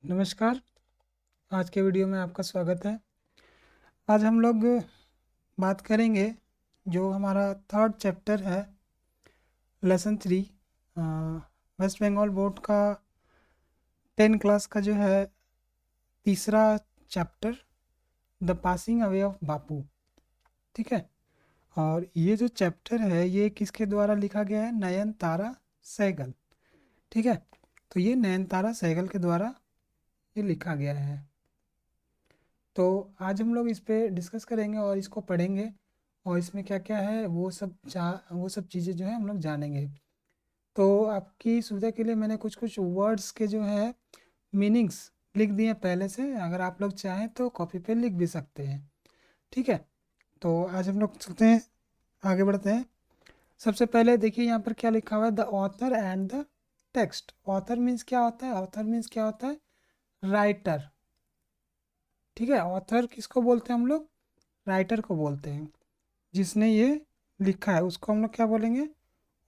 नमस्कार। आज के वीडियो में आपका स्वागत है। आज हम लोग बात करेंगे जो हमारा थर्ड चैप्टर है, लेसन 3, वेस्ट बंगाल बोर्ड का 10 क्लास का जो है तीसरा chapter, the passing away of Bapu. ठीक है। और ये जो चैप्टर है ये किसके द्वारा लिखा गया है? नयनतारा सहगल। ठीक है। तो ये नयनतारा सहगल के द्वारा ये लिखा गया है। तो आज हम लोग इस पे डिस्कस करेंगे और इसको पढ़ेंगे और इसमें क्या क्या है वो सब चीज़ें जो है हम लोग जानेंगे। तो आपकी सुविधा के लिए मैंने कुछ कुछ वर्ड्स के जो है मीनिंग्स लिख दिए हैं पहले से। अगर आप लोग चाहें तो कॉपी पे लिख भी सकते हैं। ठीक है। तो आज हम लोग चलते हैं, आगे बढ़ते हैं। सबसे पहले देखिए यहाँ पर क्या लिखा हुआ है, the author and the text. Author means क्या होता है? ऑथर मीन्स क्या होता है? राइटर। ठीक है। ऑथर किसको बोलते हैं हम लोग? राइटर को बोलते हैं। जिसने ये लिखा है उसको हम लोग क्या बोलेंगे?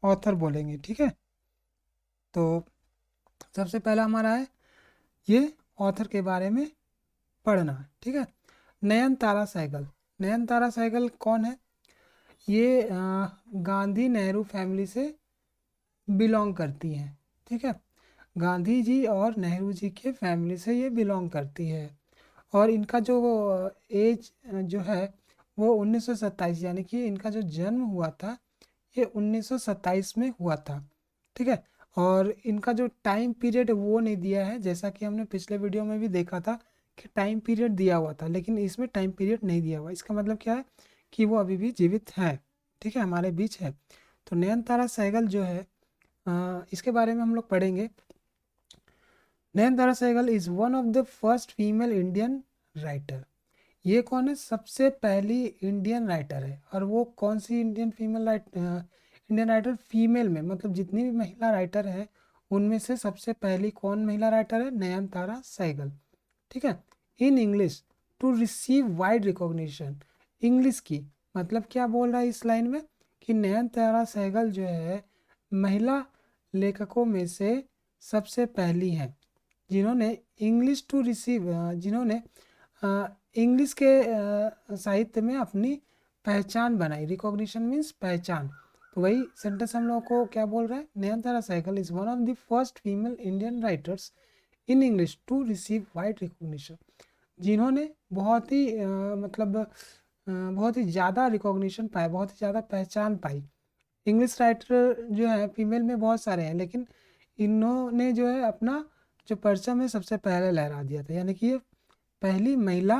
ऑथर बोलेंगे। ठीक है। तो सबसे पहला हमारा है ये ऑथर के बारे में पढ़ना। ठीक है। नयनतारा सहगल। नयनतारा सहगल कौन है? ये गांधी नेहरू फैमिली से बिलोंग करती हैं। ठीक है। गांधी जी और नेहरू जी के फैमिली से ये बिलोंग करती है। और इनका जो एज जो है वो 1927, यानी कि इनका जो जन्म हुआ था ये 1927 में हुआ था। ठीक है। और इनका जो टाइम पीरियड वो नहीं दिया है, जैसा कि हमने पिछले वीडियो में भी देखा था कि टाइम पीरियड दिया हुआ था, लेकिन इसमें टाइम पीरियड नहीं दिया हुआ। इसका मतलब क्या है कि वो अभी भी जीवित है। ठीक है, हमारे बीच है। तो नयनतारा सहगल जो है इसके बारे में हम लोग पढ़ेंगे। Nayantara Sahgal is one of the first female Indian writer. ये कौन है? सबसे पहली इंडियन राइटर है। और वो कौन सी इंडियन इंडियन राइटर? फीमेल में, मतलब जितनी भी महिला राइटर है उनमें से सबसे पहली कौन महिला राइटर है? नयनतारा सहगल। ठीक है। In English to receive wide recognition. English की मतलब क्या बोल रहा है इस लाइन में कि नयनतारा सहगल जो है महिला लेखकों में से सबसे पहली हैं जिन्होंने इंग्लिश टू रिसीव जिन्होंने इंग्लिश के साहित्य में अपनी पहचान बनाई। रिकॉग्निशन मीन्स पहचान। तो वही सेंटेंस हम लोगों को क्या बोल रहा है? Nayantara Sahgal is one of the first female Indian writers in English to receive wide recognition. जिन्होंने बहुत ही बहुत ही ज़्यादा रिकॉग्निशन पाया, बहुत ही ज़्यादा पहचान पाई। इंग्लिश राइटर जो है फीमेल में बहुत सारे हैं, लेकिन इन्होंने जो है अपना जो परचम है सबसे पहले लहरा दिया था। यानी कि ये पहली महिला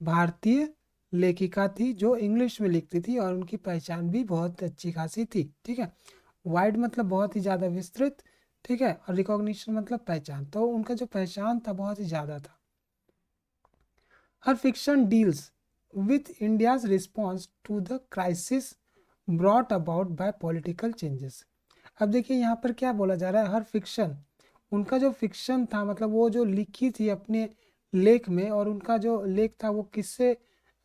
भारतीय लेखिका थी जो इंग्लिश में लिखती थी और उनकी पहचान भी बहुत अच्छी खासी थी। ठीक है। वाइड मतलब बहुत ही ज़्यादा विस्तृत। ठीक है। और रिकॉग्निशन मतलब पहचान, तो उनका जो पहचान था बहुत ही ज़्यादा था। हर fiction deals with India's response to the crisis brought about by political changes. अब देखिए यहाँ पर क्या बोला जा रहा है? हर फिक्शन, उनका जो फिक्शन था मतलब वो जो लिखी थी अपने लेख में, और उनका जो लेख था वो किससे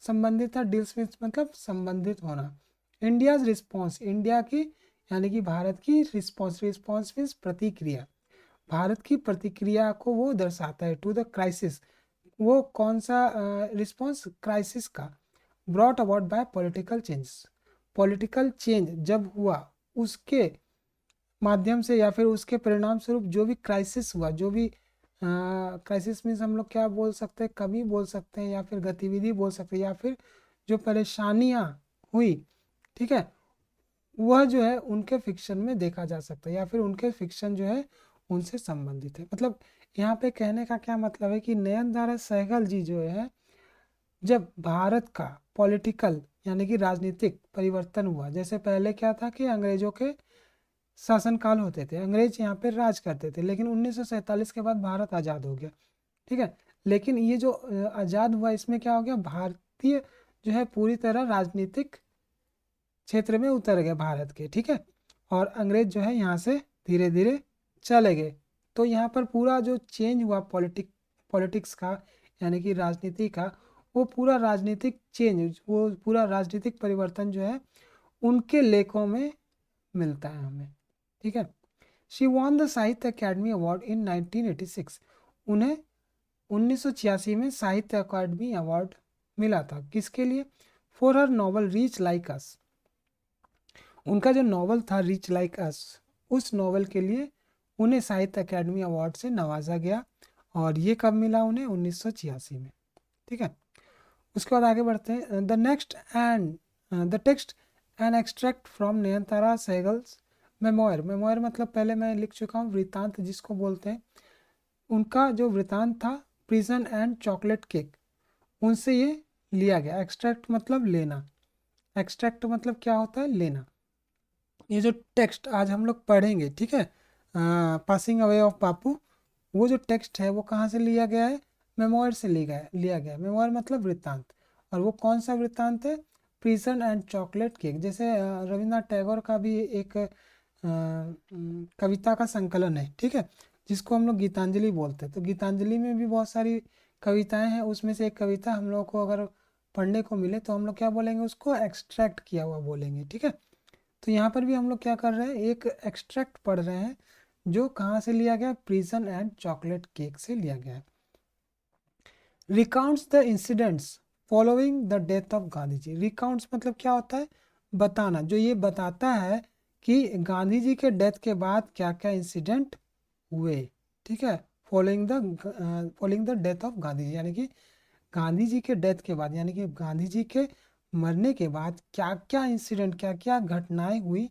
संबंधित था? डील्स विथ मतलब संबंधित होना। इंडियाज रिस्पॉन्स, इंडिया की यानी कि भारत की रिस्पॉन्स, रिस्पॉन्स मीन्स प्रतिक्रिया, भारत की प्रतिक्रिया को वो दर्शाता है। टू द क्राइसिस, वो कौन सा रिस्पॉन्स? क्राइसिस का। Brought about by political change, political change जब हुआ उसके माध्यम से या फिर उसके परिणाम स्वरूप जो भी क्राइसिस हुआ, जो भी क्राइसिस मीन्स हम लोग क्या बोल सकते हैं? कमी बोल सकते हैं या फिर गतिविधि बोल सकते हैं, या फिर जो परेशानियां हुई, ठीक है, वह जो है उनके फिक्शन में देखा जा सकता है, या फिर उनके फिक्शन जो है उनसे संबंधित है। मतलब यहाँ पे कहने का क्या मतलब है कि नयनतारा सहगल जी जो है, जब भारत का पॉलिटिकल यानी कि राजनीतिक परिवर्तन हुआ, जैसे पहले क्या था कि अंग्रेजों के शासनकाल होते थे, अंग्रेज यहाँ पे राज करते थे, लेकिन 1947 के बाद भारत आज़ाद हो गया। ठीक है। लेकिन ये जो आज़ाद हुआ इसमें क्या हो गया? भारतीय जो है पूरी तरह राजनीतिक क्षेत्र में उतर गए भारत के। ठीक है। और अंग्रेज जो है यहाँ से धीरे धीरे चले गए। तो यहाँ पर पूरा जो चेंज हुआ पॉलिटिक्स का यानी कि राजनीति का, वो पूरा राजनीतिक चेंज, वो पूरा राजनीतिक परिवर्तन जो है उनके लेखों में मिलता है हमें। ठीक है। शी वॉन द साहित्य अकेडमी अवार्ड इन 1986। उन्हें 1986 में साहित्य अकादमी अवार्ड मिला था। किसके लिए? For her novel reach like us. उनका जो नॉवल था रीच लाइक अस, उस नॉवल के लिए उन्हें साहित्य अकादमी अवार्ड से नवाजा गया। और ये कब मिला उन्हें? 1986 में। ठीक है, उसके बाद आगे बढ़ते हैं। The text an extract from Nayantara Sahgal's memoir. Memoir मतलब पहले मैं लिख चुका हूँ, वृत्तांत जिसको बोलते हैं। उनका जो वृत्तांत था प्रिजन एंड चॉकलेट केक, उनसे ये लिया गया। एक्सट्रैक्ट मतलब लेना, एक्सट्रैक्ट मतलब क्या होता है? लेना। ये जो टेक्स्ट आज हम लोग पढ़ेंगे, ठीक है, पासिंग अवे ऑफ बापू, वो जो टेक्स्ट है वो कहाँ से लिया गया है? मेमोयर से लिया गया। मेमोयर मतलब वृत्तांत। और वो कौन सा वृत्तांत है? Prison and chocolate cake. जैसे रविन्द्रनाथ टैगोर का भी एक कविता का संकलन है, ठीक है, जिसको हम लोग गीतांजलि बोलते हैं। तो गीतांजलि में भी बहुत सारी कविताएं हैं, उसमें से एक कविता हम लोग को अगर पढ़ने को मिले तो हम लोग क्या बोलेंगे? उसको एक्सट्रैक्ट किया हुआ बोलेंगे। ठीक है, तो यहाँ पर भी हम लोग क्या कर रहे हैं? एक एक्सट्रैक्ट पढ़ रहे हैं, जो कहाँ से लिया गया? प्रिजन एंड चॉकलेट केक से लिया गया है। Recounts the incidents following the death of Gandhi ji. Recounts मतलब क्या होता है? बताना। जो ये बताता है कि गांधी जी के डेथ के बाद क्या क्या इंसिडेंट हुए। ठीक है, following the death of Gandhi ji, यानी कि गांधी जी के डेथ के बाद, यानी कि गांधी जी के मरने के बाद क्या क्या इंसिडेंट, क्या क्या घटनाएं हुई,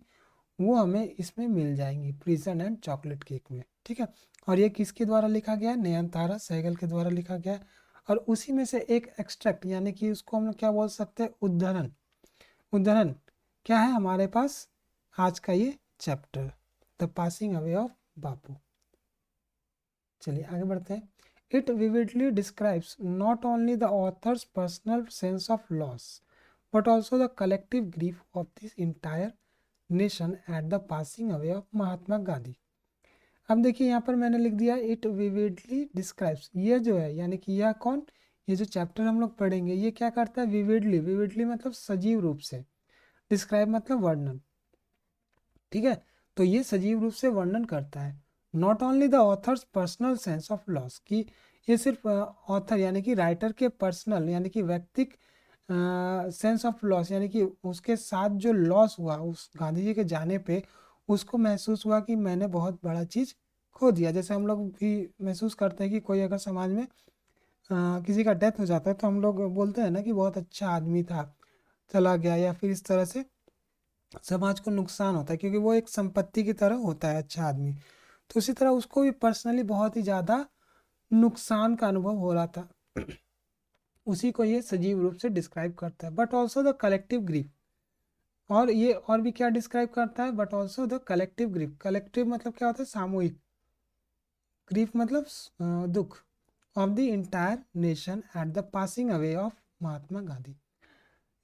वो हमें इसमें मिल जाएंगी प्रिजन एंड चॉकलेट केक में। ठीक है, और ये किसके द्वारा लिखा गया है? नयनतारा सहगल के द्वारा लिखा गया है। और उसी में से एक एक्सट्रैक्ट, यानी कि उसको हम लोग क्या बोल सकते हैं? उद्धरण। उद्धरण क्या है हमारे पास? आज का ये chapter, the passing away of Bapu. चलिए आगे बढ़ते हैं। It vividly describes not only the author's personal sense of loss but also the collective grief of this entire nation at the passing away of Mahatma Gandhi. अब देखिए यहाँ पर मैंने लिख दिया इट विविडली डिस्क्राइब्स। ये जो है, यानी कि यह कौन? ये जो चैप्टर हम लोग पढ़ेंगे ये क्या करता है? विविडली। विविडली मतलब सजीव रूप से, डिस्क्राइब मतलब वर्णन। ठीक है, तो ये सजीव रूप से वर्णन करता है। Not only the author's personal sense of loss, कि ये सिर्फ ऑथर यानी कि राइटर के पर्सनल यानी कि व्यक्तिक सेंस ऑफ लॉस, यानी कि उसके साथ जो लॉस हुआ उस गांधी जी के जाने पे, उसको महसूस हुआ कि मैंने बहुत बड़ा चीज़ खो दिया। जैसे हम लोग भी महसूस करते हैं कि कोई अगर समाज में किसी का डेथ हो जाता है तो हम लोग बोलते हैं ना कि बहुत अच्छा आदमी था, चला गया, या फिर इस तरह से समाज को नुकसान होता है, क्योंकि वो एक संपत्ति की तरह होता है अच्छा आदमी। तो उसी तरह उसको भी पर्सनली बहुत ही ज़्यादा नुकसान का अनुभव हो रहा था। उसी को ये सजीव रूप से डिस्क्राइब करता है। But also the collective grief, और ये और भी क्या डिस्क्राइब करता है? But also the collective grief. Collective मतलब क्या होता है? सामूहिक। ग्रीफ मतलब दुख। Of the entire nation at the passing away of Mahatma Gandhi.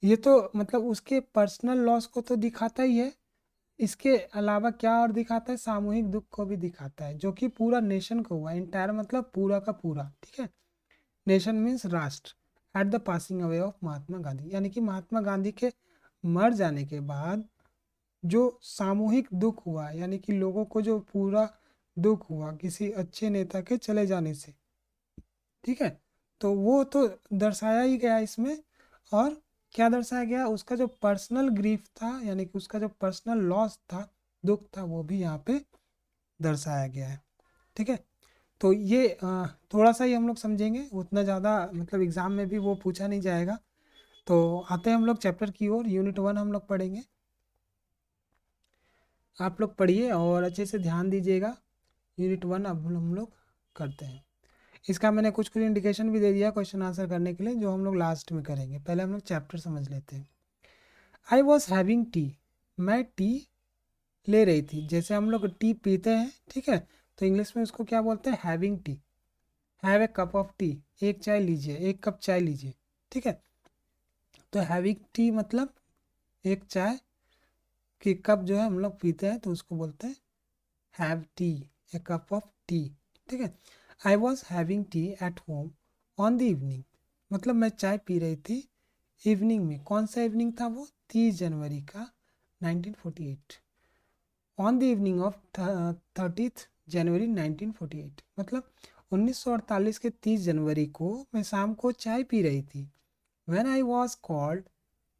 ये तो मतलब उसके पर्सनल लॉस को तो दिखाता ही है, इसके अलावा क्या और दिखाता है? सामूहिक दुख को भी दिखाता है, जो कि पूरा नेशन को हुआ। इंटायर मतलब पूरा का पूरा। ठीक है, नेशन मीन्स राष्ट्र। At the passing away of Mahatma Gandhi, यानी कि महात्मा गांधी के मर जाने के बाद जो सामूहिक दुख हुआ, यानी कि लोगों को जो पूरा दुख हुआ किसी अच्छे नेता के चले जाने से। ठीक है, तो वो तो दर्शाया ही गया इसमें। और क्या दर्शाया गया? उसका जो पर्सनल ग्रीफ था, यानी कि उसका जो पर्सनल लॉस था, दुख था, वो भी यहाँ पे दर्शाया गया है। ठीक है, तो ये थोड़ा सा ही हम लोग समझेंगे, उतना ज़्यादा मतलब एग्ज़ाम में भी वो पूछा नहीं जाएगा। तो आते हैं हम लोग चैप्टर की ओर। यूनिट 1 हम लोग पढ़ेंगे। आप लोग पढ़िए और अच्छे से ध्यान दीजिएगा। यूनिट 1 अब हम लोग करते हैं। इसका मैंने कुछ कुछ इंडिकेशन भी दे दिया क्वेश्चन आंसर करने के लिए, जो हम लोग लास्ट में करेंगे। पहले हम लोग चैप्टर समझ लेते हैं। I was having T. मैं टी ले रही थी। जैसे हम लोग टी पीते हैं, ठीक है, तो इंग्लिश में उसको क्या बोलते हैं? Having T. Have a cup of T, एक चाय लीजिए, एक कप चाय लीजिए। ठीक है, तो हैविंग टी मतलब एक चाय की कप जो है हम लोग पीते हैं तो उसको बोलते हैं have T, A cup of T. ठीक है, I was having T at home on the evening, मतलब मैं चाय पी रही थी इवनिंग में। कौन सा इवनिंग था वो? 30 जनवरी का 1948। On the evening of 30th जनवरी 1948, मतलब 1948 के 30 जनवरी को मैं शाम को चाय पी रही थी। When I was called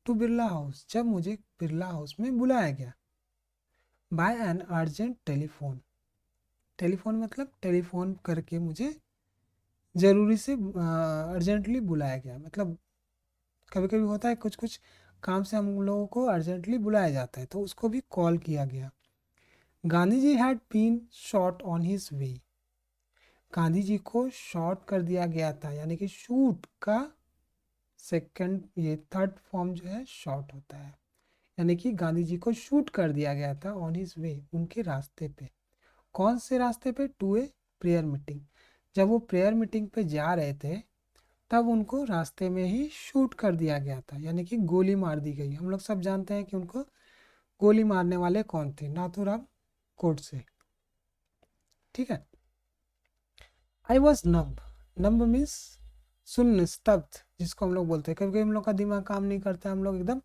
to Birla house, जब मुझे बिरला हाउस में बुलाया गया। By an urgent telephone, telephone मतलब टेलीफोन करके मुझे ज़रूरी से अर्जेंटली बुलाया गया। मतलब कभी कभी होता है कुछ कुछ काम से हम लोगों को अर्जेंटली बुलाया जाता है, तो उसको भी कॉल किया गया। Gandhi ji had been shot on his way, Gandhi ji को शॉट कर दिया गया था, यानी कि शूट का सेकंड ये थर्ड फॉर्म जो है शॉट होता है, यानी कि गांधी जी को शूट कर दिया गया था ऑन हिज वे, उनके रास्ते पे। कौन से रास्ते पे? टू ए प्रेयर मीटिंग, जब वो प्रेयर मीटिंग पे जा रहे थे तब उनको रास्ते में ही शूट कर दिया गया था, यानी कि गोली मार दी गई। हम लोग सब जानते हैं कि उनको गोली मारने वाले कौन थे, नाथूराम गोडसे। ठीक है। I was numb, numb means सुन्न, स्तब्ध, जिसको हम लोग बोलते हैं। कभी कभी हम लोग का दिमाग काम नहीं करता, हम लोग एकदम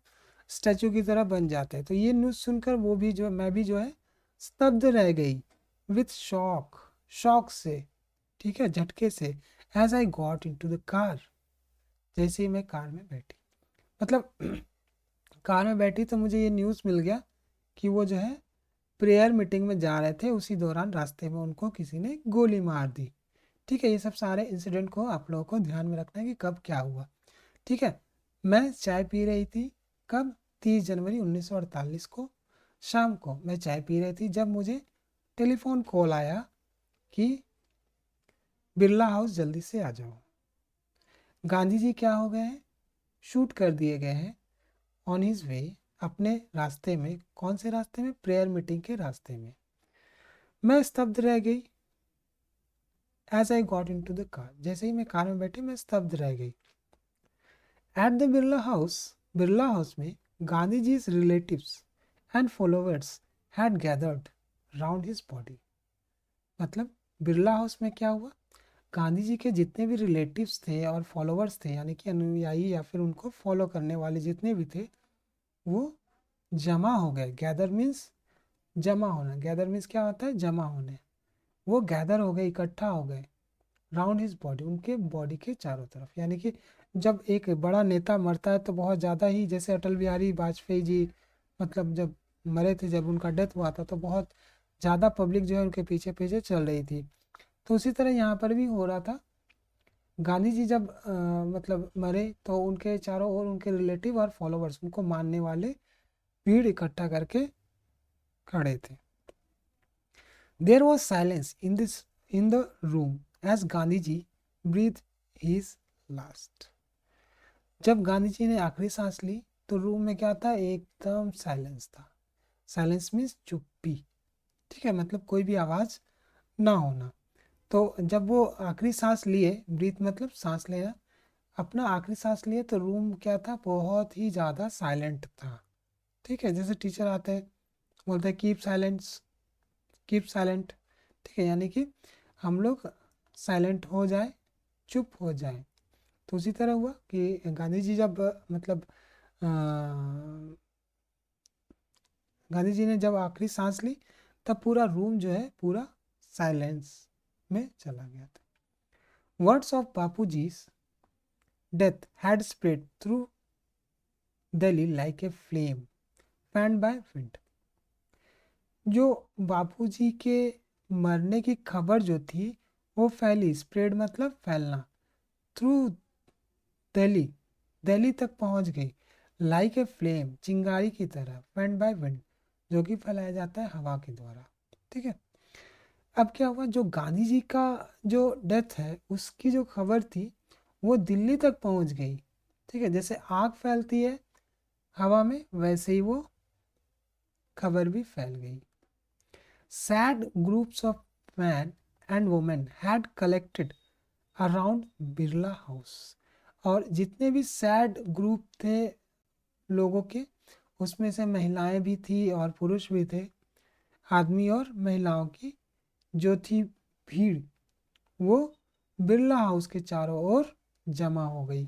स्टैचू की तरह बन जाते हैं। तो ये न्यूज़ सुनकर वो भी जो मैं भी जो है स्तब्ध रह गई, विथ शॉक, शॉक से, ठीक है, झटके से। As I got into the car, जैसे ही मैं कार में बैठी, मतलब कार में बैठी तो मुझे ये न्यूज़ मिल गया कि वो जो है प्रेयर मीटिंग में जा रहे थे, उसी दौरान रास्ते में उनको किसी ने गोली मार दी। ठीक है, ये सब सारे इंसिडेंट को आप लोगों को ध्यान में रखना है कि कब क्या हुआ। ठीक है, मैं चाय पी रही थी, कब? 30 जनवरी 1948 को शाम को मैं चाय पी रही थी, जब मुझे टेलीफोन कॉल आया कि बिरला हाउस जल्दी से आ जाओ, गांधी जी क्या हो गए हैं? शूट कर दिए गए हैं ऑन हिज वे, अपने रास्ते में। कौन से रास्ते में? प्रेयर मीटिंग के रास्ते में। मैं स्तब्ध रह गई। As I got into the car, जैसे ही मैं कार में बैठी मैं स्तब्ध रह गई। At the Birla house, Birla house में Gandhi ji relatives and followers had gathered round his body, मतलब बिरला हाउस में क्या हुआ? गांधी जी के जितने भी रिलेटिव्स थे और फॉलोअर्स थे, यानी कि अनुयायी या फिर उनको फॉलो करने वाले जितने भी थे, वो जमा हो गए। गैदर मीन्स जमा होना, गैदर मीन्स क्या होता है? जमा होने। वो गैदर हो गए, इकट्ठा हो गए राउंड हिज बॉडी, उनके बॉडी के चारों तरफ। यानी कि जब एक बड़ा नेता मरता है तो बहुत ज़्यादा ही, जैसे अटल बिहारी वाजपेयी जी, मतलब जब मरे थे, जब उनका डेथ हुआ था तो बहुत ज़्यादा पब्लिक जो है उनके पीछे पीछे चल रही थी। तो उसी तरह यहाँ पर भी हो रहा था। गांधी जी जब मतलब मरे तो उनके चारों ओर उनके रिलेटिव और फॉलोअर्स, उनको मानने वाले, भीड़ इकट्ठा करके खड़े थे। There was silence in the room as Gandhi ji breathe his last, जब गांधी जी ने आखिरी सांस ली तो रूम में क्या था? एकदम साइलेंस था। साइलेंस मीन्स चुप्पी। ठीक है, मतलब कोई भी आवाज़ ना होना। तो जब वो आखिरी सांस लिए, ब्रीथ मतलब सांस लेना, अपना आखिरी सांस लिए तो रूम क्या था? बहुत ही ज़्यादा साइलेंट था। ठीक है, जैसे टीचर आते हैं बोलते हैं कीप साइलेंस, कीप साइलेंट। ठीक है, यानी कि हम लोग साइलेंट हो जाए, चुप हो जाए। तो उसी तरह हुआ कि गांधी जी जब मतलब गांधी जी ने जब आखिरी सांस ली तब पूरा रूम जो है पूरा साइलेंस में चला गया था। Words of Bapu ji death had spread through Delhi like a flame fanned by wind, जो बापूजी के मरने की खबर जो थी वो फैली, स्प्रेड मतलब फैलना, थ्रू दिल्ली, दिल्ली तक पहुंच गई, लाइक ए फ्लेम, चिंगारी की तरह, फैंड बाय विंड, जो कि फैलाया जाता है हवा के द्वारा। ठीक है, अब क्या हुआ? जो गांधी जी का जो डेथ है उसकी जो खबर थी वो दिल्ली तक पहुंच गई। ठीक है, जैसे आग फैलती है हवा में, वैसे ही वो खबर भी फैल गई। Sad groups of men and women had collected around Birla house, और जितने भी सैड ग्रुप थे लोगों के, उसमें से महिलाएं भी थी और पुरुष भी थे, आदमी और महिलाओं की जो थी भीड़, वो बिरला हाउस के चारों ओर जमा हो गई।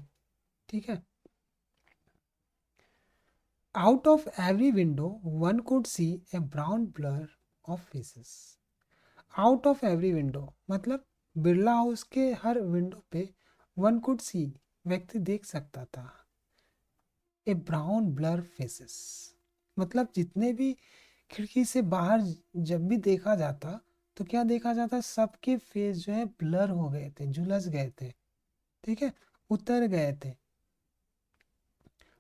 ठीक है, out of every window one could see A brown blur of faces, out of every window, मतलब बिरला हाउस के हर विंडो पे वन कुड सी, व्यक्ति देख सकता था, ए ब्राउन ब्लर फेसेस, मतलब जितने भी खिड़की से बाहर जब भी देखा जाता तो क्या देखा जाता, सबके फेस जो है ब्लर हो गए थे, झुलस गए थे, ठीक है, उतर गए थे,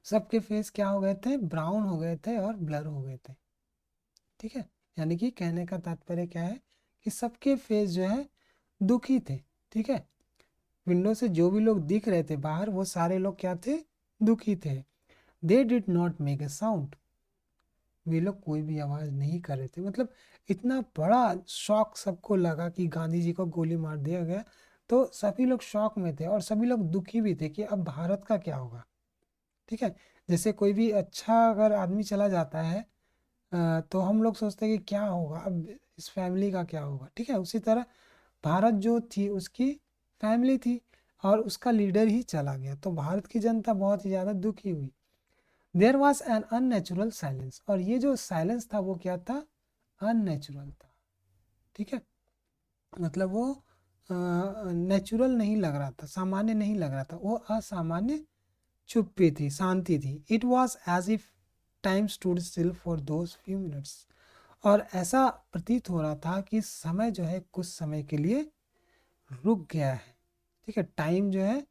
सबके फेस क्या हो गए थे, ब्राउन हो गए थे और ब्लर हो गए थे, ठीक है। यानी कि कहने का तात्पर्य क्या है कि सबके फेस जो है दुखी थे, ठीक है। विंडो से जो भी लोग दिख रहे थे बाहर, वो सारे लोग क्या थे, दुखी थे। They did not make a sound, वे लोग कोई भी आवाज नहीं कर रहे थे, मतलब इतना बड़ा शॉक सबको लगा कि गांधी जी को गोली मार दिया गया, तो सभी लोग शॉक में थे और सभी लोग दुखी भी थे कि अब भारत का क्या होगा, ठीक है। जैसे कोई भी अच्छा अगर आदमी चला जाता है तो हम लोग सोचते हैं कि क्या होगा अब, इस फैमिली का क्या होगा, ठीक है। उसी तरह भारत जो थी उसकी फैमिली थी और उसका लीडर ही चला गया, तो भारत की जनता बहुत ही ज़्यादा दुखी हुई। There was an unnatural silence, और ये जो साइलेंस था वो क्या था, अननेचुरल था, ठीक है। मतलब वो नेचुरल नहीं लग रहा था, सामान्य नहीं लग रहा था, वो असामान्य चुप्पी थी, शांति थी। It was as if time stood still for those few minutes, और ऐसा प्रतीत हो रहा था कि समय जो है कुछ समय के लिए रुक गया है, ठीक है। टाइम जो है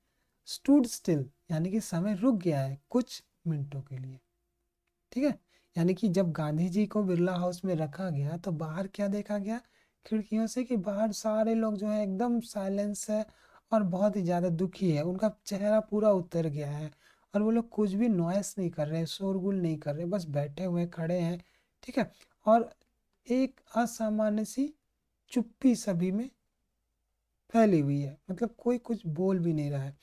स्टूड स्टिल, यानी कि समय रुक गया है कुछ मिनटों के लिए, ठीक है। यानी कि जब गांधी जी को बिरला हाउस में रखा गया तो बाहर क्या देखा गया, खिड़कियों से, कि बाहर सारे लोग जो है एकदम साइलेंस है और बहुत ही ज़्यादा दुखी है, उनका चेहरा पूरा उतर गया है और वो लोग कुछ भी नॉइस नहीं कर रहे, शोरगुल नहीं कर रहे, बस बैठे हुए खड़े हैं, ठीक है। और एक असामान्य सी चुप्पी सभी में फैली हुई है, मतलब कोई कुछ बोल भी नहीं रहा है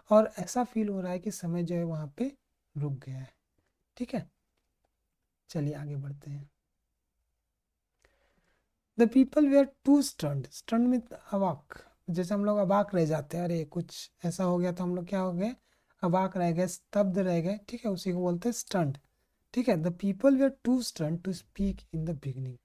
और ऐसा फील हो रहा है कि समय जो है वहाँ पे रुक गया है, ठीक है। चलिए आगे बढ़ते हैं। The people were too stunned, stunned में अवाक, जैसे हम लोग अबाक रह जाते हैं, अरे कुछ ऐसा हो गया तो हम लोग क्या हो गए, अबाक रह गए, स्तब्ध रह गए, ठीक है, उसी को बोलते हैं स्टंड, ठीक है। The people were too stunned to speak in the beginning,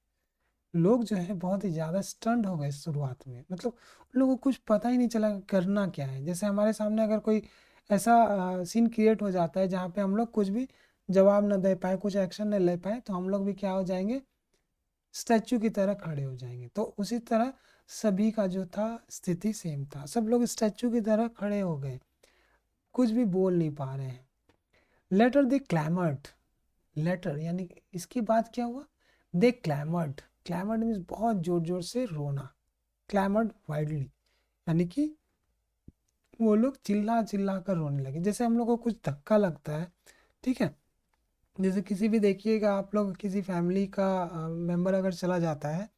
लोग जो है बहुत ही ज़्यादा स्टंड हो गए शुरुआत में, मतलब उन लोगों को कुछ पता ही नहीं चला करना क्या है। जैसे हमारे सामने अगर कोई ऐसा सीन क्रिएट हो जाता है जहाँ पे हम लोग कुछ भी जवाब न दे पाए, कुछ एक्शन न ले पाए, तो हम लोग भी क्या हो जाएंगे, स्टैचू की तरह खड़े हो जाएंगे। तो उसी तरह सभी का जो था स्थिति सेम था, सब लोग स्टैचू की तरह खड़े हो गए, कुछ भी बोल नहीं पा रहे हैं। लेटर दे क्लैमर्ड, लेटर यानी कि इसके बाद क्या हुआ, दे क्लैमर्ड, क्लैमर्ड मीन्स बहुत जोर जोर से रोना, क्लैमर्ड वाइडली, यानी कि वो लोग चिल्ला चिल्ला कर रोने लगे, जैसे हम लोग को कुछ धक्का लगता है, ठीक है। जैसे किसी भी देखिएगा आप लोग, किसी फैमिली का मेंबर अगर चला जाता है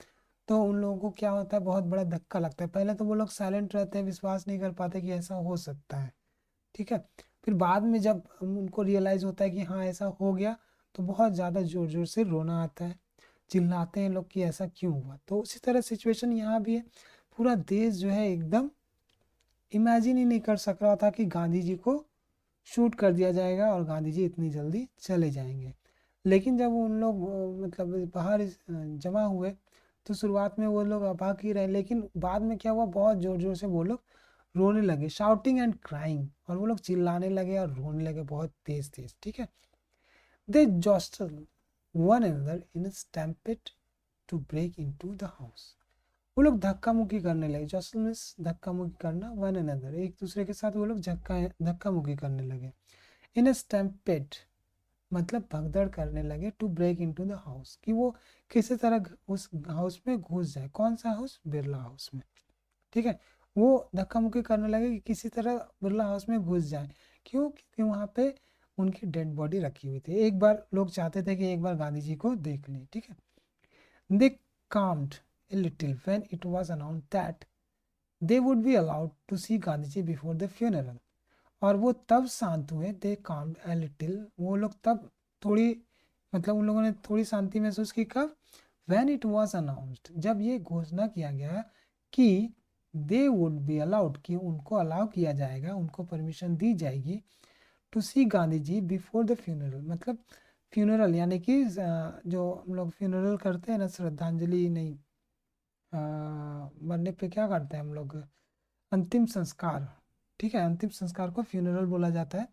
तो उन लोगों को क्या होता है, बहुत बड़ा धक्का लगता है, पहले तो वो लोग साइलेंट रहते हैं, विश्वास नहीं कर पाते कि ऐसा हो सकता है, ठीक है। फिर बाद में जब उनको रियलाइज होता है कि हाँ ऐसा हो गया, तो बहुत ज़्यादा जोर जोर से रोना आता है, चिल्लाते हैं लोग कि ऐसा क्यों हुआ। तो उसी तरह सिचुएशन यहाँ भी है, पूरा देश जो है एकदम इमेजिन ही नहीं कर सक रहा था कि गांधी जी को शूट कर दिया जाएगा और गांधी जी इतनी जल्दी चले जाएंगे। लेकिन जब उन लोग मतलब बाहर जमा हुए तो शुरुआत में वो लोग अभाग ही रहे, लेकिन बाद में क्या हुआ, बहुत जोर जोर से वो लोग रोने लगे, शाउटिंग एंड क्राइंग, और वो लोग चिल्लाने लगे और रोने लगे बहुत तेज तेज, ठीक है। They jostled one another in stampede to break into the house, वो लोग धक्का मुक्की करने लगे, जॉस्टल मीन्स धक्का मुक्की करना, वन अनदर एक दूसरे के साथ वो लोग धक्का मुक्की करने लगे। इन स्टैम्पेड मतलब भगदड़ करने लगे, to break into the house, कि वो किसी तरह उस हाउस में घुस जाए, कौन सा हाउस, बिरला हाउस में, ठीक है। वो धक्का मुक्की करने लगे कि किसी तरह बिरला हाउस में घुस जाए, क्यों, क्योंकि वहाँ पे उनकी डेड बॉडी रखी हुई थी, एक बार लोग चाहते थे कि एक बार गांधी जी को देख लें, ठीक है। दे calmed a little when it was announced that they would be allowed to see Gandhi ji before the funeral, और वो तब शांत हुए, दे calmed a little, वो लोग तब थोड़ी, मतलब उन लोगों ने थोड़ी शांति महसूस की, कब, when it was announced, जब ये घोषणा किया गया कि दे वुड बी अलाउड, कि उनको अलाउ किया जाएगा, उनको परमिशन दी जाएगी, to see Gandhi ji before the funeral, मतलब फ्यूनरल यानी कि जो हम लोग फ्यूनरल करते हैं ना, श्रद्धांजलि नहीं, मरने पे क्या करते हैं हम लोग, अंतिम संस्कार। ठीक है, अंतिम संस्कार को फ्यूनरल बोला जाता है।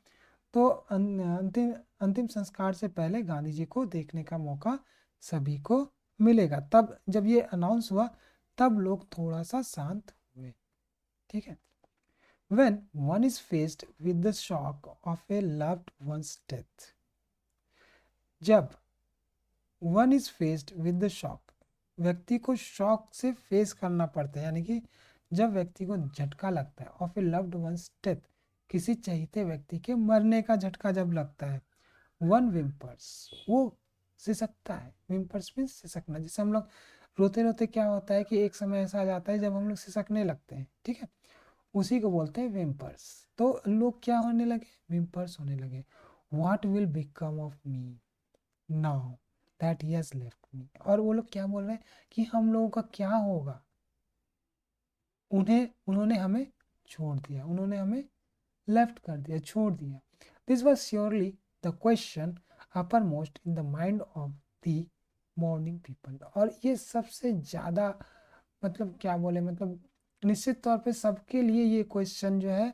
तो अंतिम अंतिम संस्कार से पहले गांधी जी को देखने का मौका सभी को मिलेगा। तब जब ये अनाउंस हुआ तब लोग थोड़ा सा शांत हुए। ठीक है। When one is faced with the shock of a loved one's death, जब one is faced with the shock, व्यक्ति को शॉक से फेस करना पड़ता है, यानी कि जब व्यक्ति को झटका लगता है of a loved one's death, किसी चाहते व्यक्ति के मरने का झटका जब लगता है, वन विम्पर्स, वो सिसकता है। विम्पर्स मीन्स सिसकना। जैसे हम लोग रोते रोते क्या होता है कि एक समय ऐसा आ जाता है जब हम लोग सिसकने लगते हैं। ठीक है, उसी को बोलते हैं विम्पर्स। तो लोग क्या होने लगे, विम्पर्स होने लगे। What will become of me now that he has left me. और वो लोग क्या बोल रहे हैं कि हम लोगों का क्या होगा, उन्होंने हमें छोड़ दिया, उन्होंने हमें लेफ्ट कर दिया, छोड़ दिया। This was surely the question upper most in the mind of the morning people. और ये सबसे ज़्यादा मतलब क्या बोले, मतलब निश्चित तौर पे सबके लिए ये क्वेश्चन जो है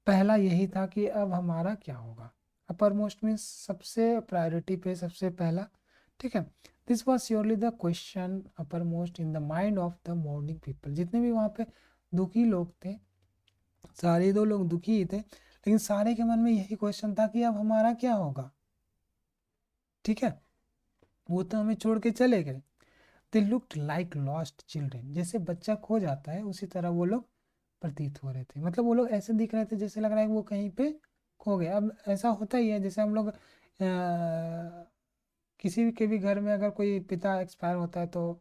पहला यही था कि अब हमारा क्या होगा। अपर मोस्ट मीन्स सबसे प्रायोरिटी पे, सबसे पहला। ठीक है, this was surely the question upper most in the mind of the morning people. जितने भी वहाँ पे दुखी लोग थे, सारे दो लोग दुखी ही थे, लेकिन सारे के मन में यही क्वेश्चन था कि अब हमारा क्या होगा। ठीक है, वो तो हमें छोड़ के चले गए। They looked like lost children, जैसे बच्चा खो जाता है उसी तरह वो लोग प्रतीत हो रहे थे। मतलब वो लोग ऐसे दिख रहे थे जैसे लग रहा है कि वो कहीं पे खो गए। अब ऐसा होता ही है, जैसे हम लोग किसी भी के भी घर में अगर कोई पिता एक्सपायर होता है तो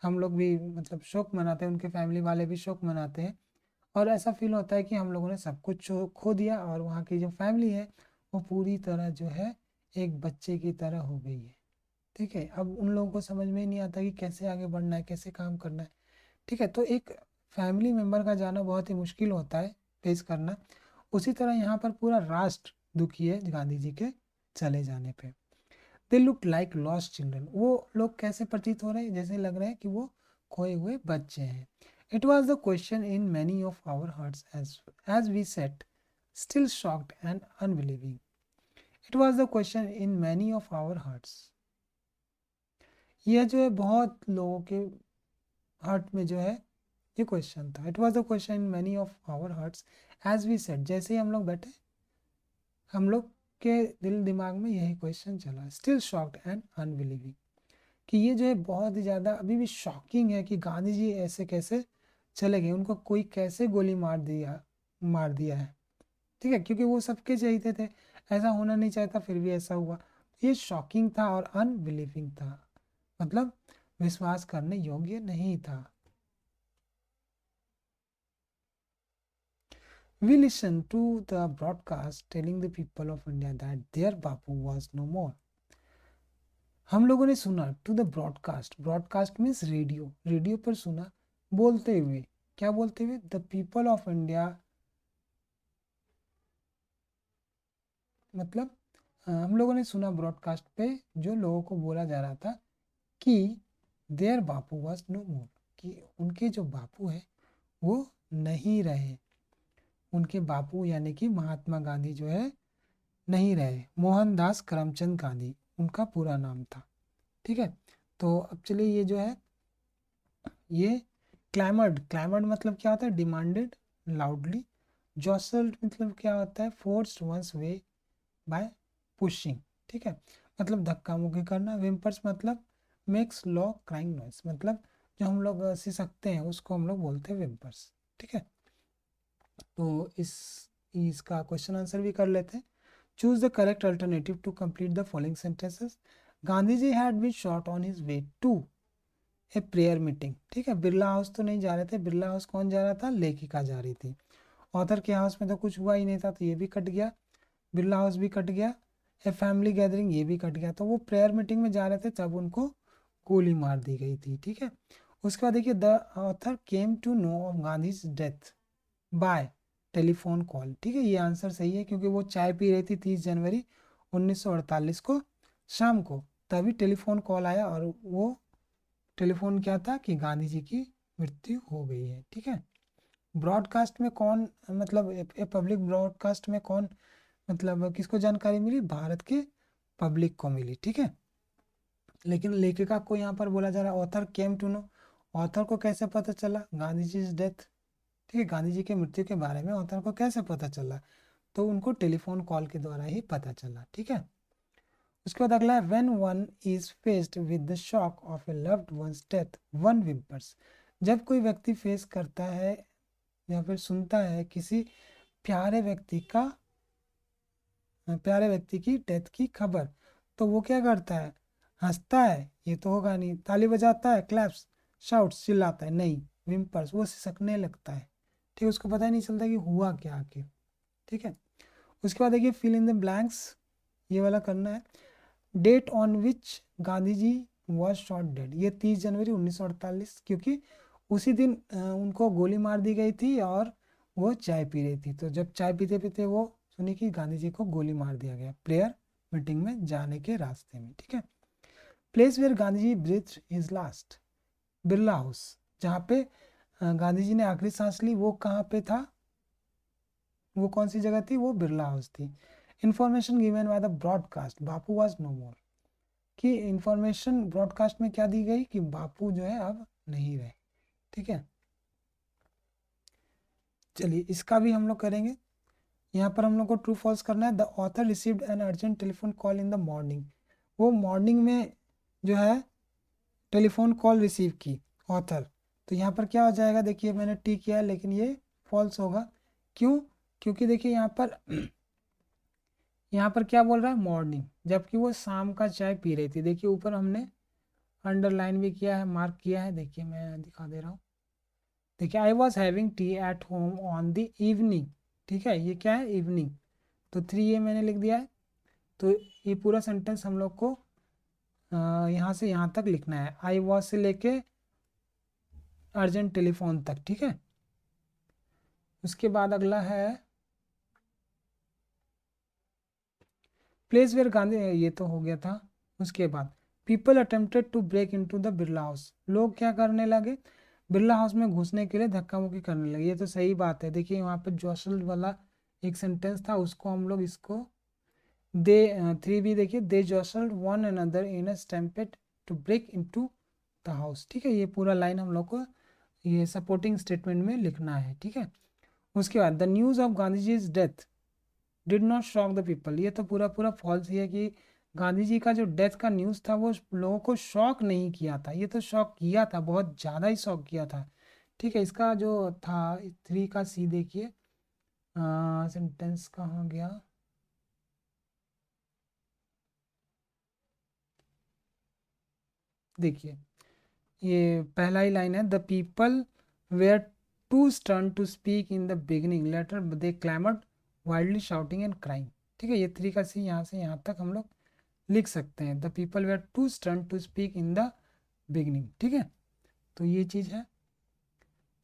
हम लोग भी मतलब शोक मनाते हैं, उनके फैमिली वाले भी शोक मनाते हैं। और ऐसा फील होता है कि हम लोगों ने सब कुछ खो दिया और वहाँ की जो फैमिली है वो पूरी तरह जो है एक बच्चे की तरह हो गई है। ठीक है, अब उन लोगों को समझ में ही नहीं आता कि कैसे आगे बढ़ना है, कैसे काम करना है। ठीक है, तो एक फैमिली मेंबर का जाना बहुत ही मुश्किल होता है फेस करना। उसी तरह यहाँ पर पूरा राष्ट्र दुखी है गांधी जी के चले जाने पे। They look like lost children, वो लोग कैसे प्रतीत हो रहे हैं, जैसे लग रहे हैं कि वो खोए हुए बच्चे हैं। It was the question in many of our hearts as we sat still shocked and unbelieving. It was the question in many of our hearts, यह जो है बहुत लोगों के हार्ट में जो है ये क्वेश्चन था। It was the question in many of our hearts as we sat, जैसे ही हम लोग बैठे हम लोग के दिल दिमाग में यही क्वेश्चन चला, स्टिल शॉक्ड एंड अनबिलीविंग, कि ये जो है बहुत ही ज़्यादा अभी भी शॉकिंग है कि गांधी जी ऐसे कैसे चले गए, उनको कोई कैसे गोली मार दिया है। ठीक है, क्योंकि वो सबके चाहते थे, ऐसा होना नहीं चाहता, फिर भी ऐसा हुआ। ये शॉकिंग था और अनबिलीविंग था, मतलब विश्वास करने योग्य नहीं था। We listened to the broadcast telling the people of India that their Bapu was no more. हम लोगों ने सुना to the broadcast, broadcast means radio, radio पर सुना बोलते हुए, क्या बोलते हुए, द पीपल ऑफ इंडिया, मतलब हम लोगों ने सुना ब्रॉडकास्ट पे जो लोगों को बोला जा रहा था कि there Bapu was no more, कि उनके जो बापू है वो नहीं रहे। उनके बापू यानी कि महात्मा गांधी जो है नहीं रहे, मोहनदास करमचंद गांधी उनका पूरा नाम था। ठीक है, तो अब चलिए ये जो है ये क्लैमर्ड, क्लैमर्ड मतलब क्या होता है, डिमांडेड लाउडली। जॉसल्ड मतलब क्या होता है, forced one's way by pushing. ठीक है, मतलब धक्का मुक्की करना। विम्पर्स मतलब मेक्स लो क्राइंग नॉइस, मतलब जो हम लोग सिसकते हैं उसको हम लोग बोलते हैं विम्पर्स। ठीक है, तो इसका क्वेश्चन आंसर भी कर लेते हैं। Choose the correct alternative to complete the following sentences. Gandhi ji had been shot on his way to a prayer meeting. ठीक है, बिरला हाउस तो नहीं जा रहे थे, बिरला हाउस कौन जा रहा था, लेखिका जा रही थी। ऑथर के हाउस में तो कुछ हुआ ही नहीं था, तो ये भी कट गया, बिरला हाउस भी कट गया। ए फैमिली गैदरिंग ये भी कट गया, तो वो प्रेयर मीटिंग में जा रहे थे तब उनको गोली मार दी गई थी। ठीक है, उसके बाद देखिए, the author came to know of Gandhi death by telephone call. ठीक है, ये आंसर सही है क्योंकि वो चाय पी रही थी 30 जनवरी 1948 को शाम को, तभी टेलीफोन कॉल आया और वो टेलीफोन क्या था कि गांधी जी की मृत्यु हो गई है। ठीक है। ब्रॉडकास्ट में कौन, मतलब पब्लिक ब्रॉडकास्ट में कौन, मतलब किसको जानकारी मिली, भारत के पब्लिक को मिली। ठीक है। लेकिन लेखिका को यहाँ पर बोला जा रहा है author came to know, author को कैसे पता चला गांधी जी इज डेथ। ठीक है, गांधी जी की मृत्यु के बारे में ऑथर को कैसे पता चला, तो उनको टेलीफोन कॉल के द्वारा ही पता चला। ठीक है। उसके बाद अगला है when one is faced with the shock of a loved one's death one whimpers. जब कोई व्यक्ति फेस करता है या फिर सुनता है किसी प्यारे व्यक्ति का, प्यारे व्यक्ति की डेथ की खबर, तो वो क्या करता है, हंसता है, ये तो होगा नहीं, ताली बजाता है, क्लैप्स, शाउट्स, चिल्लाता है, नहीं, विम्पर्स, वो सिसकने लगता है। ठीक है, उसको पता ही नहीं चलता कि हुआ क्या आखिर। ठीक है। उसके बाद देखिए फिल इन द ब्लैंक्स, ये वाला करना है। Date on which Gandhi ji was shot dead, ये 30 जनवरी 1948, क्योंकि उसी दिन उनको गोली मार दी गई थी और वो चाय पी रही थी। तो जब चाय पीते पीते वो सुनी कि गांधी जी को गोली मार दिया गया प्रेयर मीटिंग में जाने के रास्ते में। ठीक है। Place where Gandhi ji breathe his last, Birla house, जहाँ पे गांधी जी ने आखिरी सांस ली, वो कहाँ पे था, वो कौन सी जगह थी, वो बिरला हाउस थी। Information given by the broadcast Bapu was no more, कि इंफॉर्मेशन ब्रॉडकास्ट में क्या दी गई कि बापू जो है अब नहीं रहे। ठीक है। चलिए इसका भी हम लोग करेंगे। यहाँ पर हम लोग को ट्रू फॉल्स करना है। The author received an urgent telephone call in the morning, वो मॉर्निंग में जो है टेलीफोन कॉल रिसीव की ऑथर, तो यहाँ पर क्या हो जाएगा, देखिए मैंने टी किया है लेकिन ये फॉल्स होगा। क्यों, क्योंकि देखिए यहाँ पर यहाँ पर क्या बोल रहा है मॉर्निंग, जबकि वो शाम का चाय पी रही थी। देखिए ऊपर हमने अंडरलाइन भी किया है, मार्क किया है, देखिए मैं दिखा दे रहा हूँ। देखिए I was having T at home on the evening. ठीक है, ये क्या है, इवनिंग, तो 3 ये मैंने लिख दिया है। तो ये पूरा सेंटेंस हम लोग को यहाँ से यहाँ तक लिखना है, आई वॉज से लेके अर्जेंट टेलीफोन तक। ठीक है। उसके बाद अगला है प्लेस वेयर गांधी, ये तो हो गया था। उसके बाद people attempted to break into the Birla house, लोग क्या करने लगे, बिरला हाउस में घुसने के लिए धक्का मुक्की करने लगे। ये तो सही बात है। देखिए वहाँ पर जोशल वाला एक सेंटेंस था, उसको हम लोग इसको दे 3 भी देखिए, they jostled one another in a stampede to break into the house. ठीक है, ये पूरा लाइन हम लोग को ये सपोर्टिंग स्टेटमेंट में लिखना है। ठीक है। उसके बाद the news of Gandhi ji is death did not shock the people, ये तो पूरा पूरा फॉल्स ही है कि गांधी जी का जो डेथ का न्यूज़ था वो लोगों को शॉक नहीं किया था, ये तो शॉक किया था, बहुत ज़्यादा ही शॉक किया था। ठीक है। इसका जो था 3 का सी देखिए, सेंटेंस कहाँ गया, देखिए ये पहला ही लाइन है, the people were too stern to speak in the beginning later they clamoured wildly shouting and crying. ठीक है, ये 3 का सी यहाँ से यहाँ तक हम लोग लिख सकते हैं, the people were too stern to speak in the beginning. ठीक है, तो ये चीज़ है।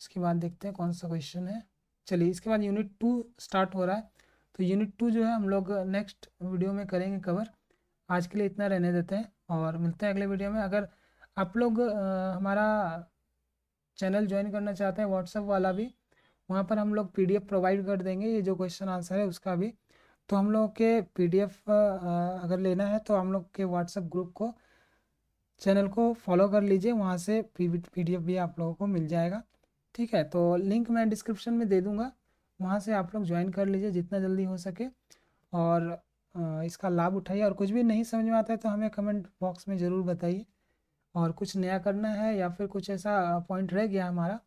इसके बाद देखते हैं कौन सा क्वेश्चन है। चलिए इसके बाद यूनिट 2 स्टार्ट हो रहा है, तो यूनिट 2 जो है हम लोग नेक्स्ट वीडियो में करेंगे कवर। आज के लिए इतना रहने देते हैं और मिलते हैं अगले वीडियो में। अगर आप लोग हमारा चैनल ज्वाइन करना चाहते हैं व्हाट्सएप वाला भी, वहाँ पर हम लोग पीडीएफ प्रोवाइड कर देंगे, ये जो क्वेश्चन आंसर है उसका भी। तो हम लोग के पीडीएफ अगर लेना है तो हम लोग के व्हाट्सएप ग्रुप को, चैनल को फॉलो कर लीजिए, वहाँ से पीडीएफ भी आप लोगों को मिल जाएगा। ठीक है, तो लिंक मैं डिस्क्रिप्शन में दे दूँगा, वहाँ से आप लोग ज्वाइन कर लीजिए जितना जल्दी हो सके, और इसका लाभ उठाइए। और कुछ भी नहीं समझ में आता है तो हमें कमेंट बॉक्स में ज़रूर बताइए, और कुछ नया करना है या फिर कुछ ऐसा पॉइंट रह गया हमारा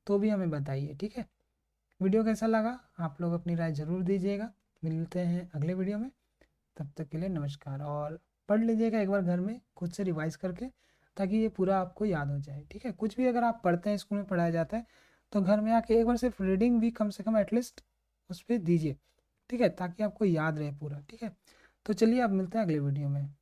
तो भी हमें बताइए। ठीक है, वीडियो कैसा लगा आप लोग अपनी राय ज़रूर दीजिएगा। मिलते हैं अगले वीडियो में, तब तक के लिए नमस्कार। और पढ़ लीजिएगा एक बार घर में खुद से रिवाइज करके, ताकि ये पूरा आपको याद हो जाए। ठीक है, कुछ भी अगर आप पढ़ते हैं स्कूल में पढ़ाया जाता है तो घर में आके एक बार सिर्फ रीडिंग भी कम से कम एटलीस्ट उस पर दीजिए। ठीक है, ताकि आपको याद रहे पूरा। ठीक है, तो चलिए अब मिलते हैं अगले वीडियो में।